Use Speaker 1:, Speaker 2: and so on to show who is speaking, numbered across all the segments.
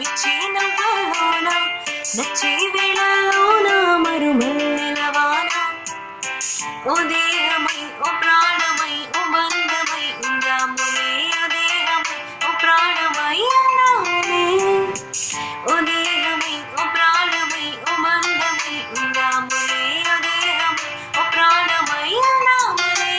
Speaker 1: విచ్చే నవ్వులోన నచ్చే వేళల్లోన మరుమల్లెలవాన ఓ దేహమై ఓ ప్రాణమై ఓ బంధమై ఉందాములే ఓ దేహమై ఓ ప్రాణమై ఉందాములే ఓ దేహమై ఓ ప్రాణమై ఓ బంధమై ఉందాములే ఓ దేహమై ఓ ప్రాణమై ఉందాములే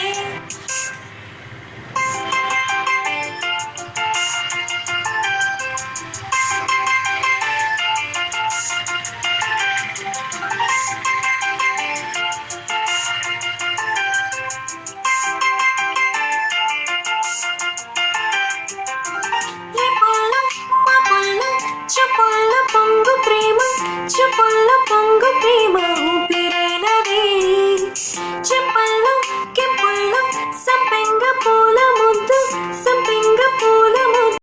Speaker 1: చూపుల్లో పొంగు ప్రేమ ఊపి